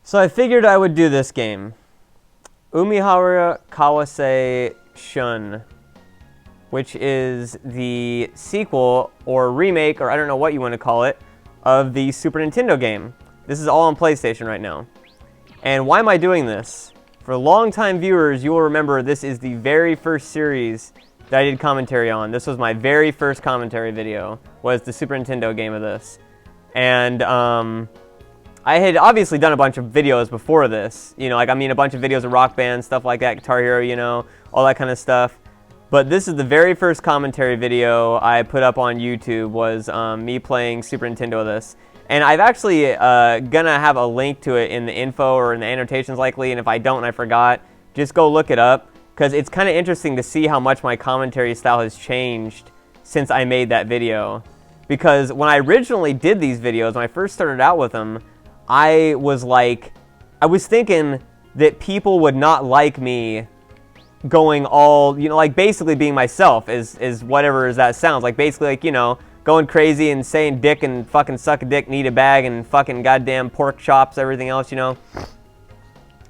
So I figured I would do this game. Umihara Kawase Shun, which is the sequel or remake, or I don't know what you want to call it, of the Super Nintendo game. This is all on PlayStation right now. And why am I doing this? For longtime viewers, you will remember this is the very first series that I did commentary on. This was my very first commentary video, was the Super Nintendo game of this. And I had obviously done a bunch of videos before this. You know, like, I mean, a bunch of videos of Rock Band, stuff like that, Guitar Hero, you know, all that kind of stuff. But this is the very first commentary video I put up on YouTube, was me playing Super Nintendo with this. And I've actually gonna have a link to it in the info or in the annotations likely, and if I don't and I forgot, just go look it up, because it's kind of interesting to see how much my commentary style has changed since I made that video. Because when I originally did these videos, when I first started out with them, I was thinking that people would not like me going all, you know, like basically being myself, is whatever that sounds like, basically, like, you know, going crazy and saying dick and fucking suck a dick, need a bag, and fucking goddamn pork chops, everything else, you know.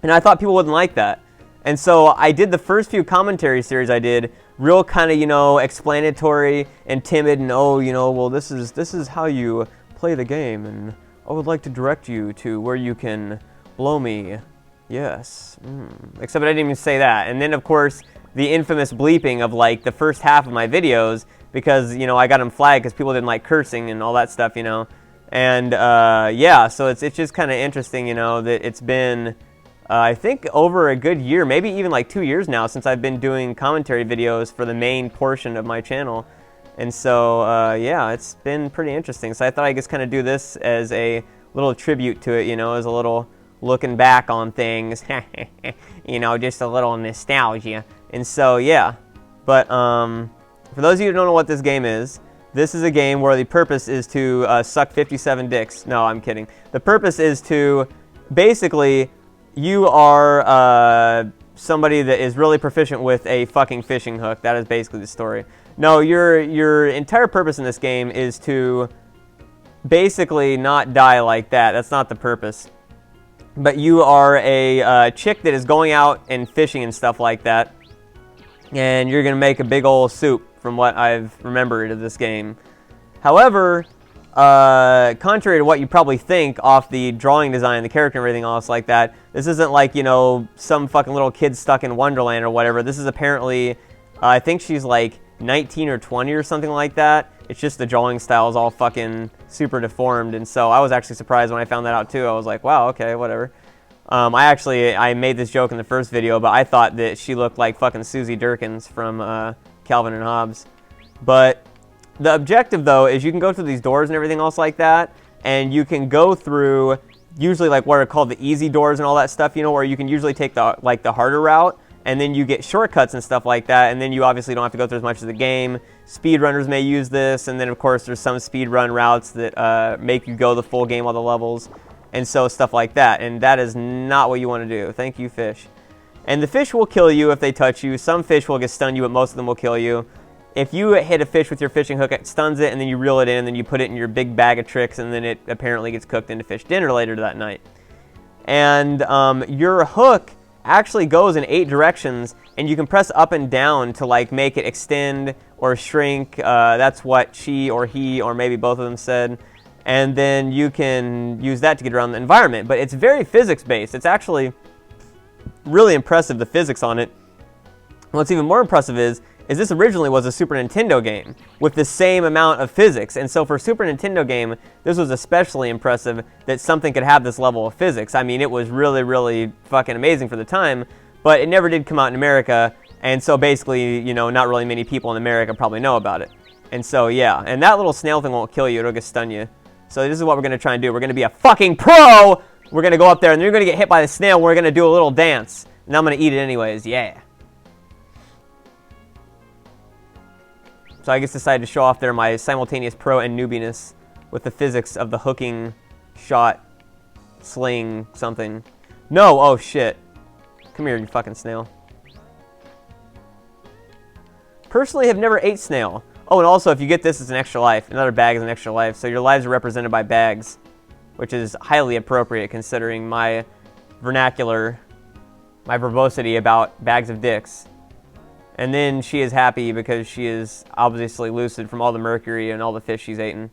And I thought people wouldn't like that. And so I did the first few commentary series I did, real kind of, you know, explanatory and timid, and oh, you know, well, this is how you play the game, and I would like to direct you to where you can blow me. Yes. Except I didn't even say that. And then, of course, the infamous bleeping of, like, the first half of my videos, because, you know, I got them flagged because people didn't like cursing and all that stuff, you know. And, yeah, so it's just kind of interesting, you know, that it's been, I think, over a good year, maybe even like 2 years now, since I've been doing commentary videos for the main portion of my channel. And so, yeah, it's been pretty interesting. So I thought I'd just kind of do this as a little tribute to it, you know, as a little looking back on things, you know, just a little nostalgia. And so, yeah. But for those of you who don't know what this game is, this is a game where the purpose is to suck 57 dicks. No, I'm kidding. The purpose is to, basically, you are somebody that is really proficient with a fucking fishing hook. That is basically the story. No, your entire purpose in this game is to basically not die like that. That's not the purpose. But you are a chick that is going out and fishing and stuff like that. And you're going to make a big old soup, from what I've remembered of this game. However, contrary to what you probably think off the drawing design, the character and everything else like that, this isn't like, you know, some fucking little kid stuck in Wonderland or whatever. This is apparently, I think she's like 19 or 20 or something like that. It's just the drawing style is all fucking super deformed, and so I was actually surprised when I found that out too. I was like, wow, okay, whatever. I made this joke in the first video, but I thought that she looked like fucking Susie Durkins from Calvin and Hobbes. But the objective, though, is you can go through these doors and everything else like that, and you can go through usually like what are called the easy doors and all that stuff, you know, where you can usually take the harder route, and then you get shortcuts and stuff like that, and then you obviously don't have to go through as much of the game. Speedrunners may use this, and then of course there's some speedrun routes that make you go the full game all the levels, and so stuff like that, and that is not what you want to do. Thank you, fish. And the fish will kill you if they touch you. Some fish will just stun you, but most of them will kill you. If you hit a fish with your fishing hook, it stuns it, and then you reel it in, and then you put it in your big bag of tricks, and then it apparently gets cooked into fish dinner later that night. And your hook actually goes in 8 directions, and you can press up and down to like make it extend or shrink. That's what she or he or maybe both of them said. And then you can use that to get around the environment. But it's very physics-based. It's actually really impressive, the physics on it. What's even more impressive is this originally was a Super Nintendo game with the same amount of physics. And so for a Super Nintendo game, this was especially impressive that something could have this level of physics. I mean, it was really, really fucking amazing for the time, but it never did come out in America. And so basically, you know, not really many people in America probably know about it. And so, yeah, and that little snail thing won't kill you, it'll just stun you. So this is what we're going to try and do. We're going to be a fucking pro! We're going to go up there, and you're going to get hit by the snail, and we're going to do a little dance. And I'm going to eat it anyways, yeah. So I just decided to show off there my simultaneous pro and newbiness with the physics of the hooking, shot, sling, something. No! Oh, shit. Come here, you fucking snail. Personally, have never ate snail. Oh, and also, if you get this, it's an extra life. Another bag is an extra life. So your lives are represented by bags, which is highly appropriate considering my vernacular, my verbosity about bags of dicks. And then she is happy because she is obviously lucid from all the mercury and all the fish she's eaten.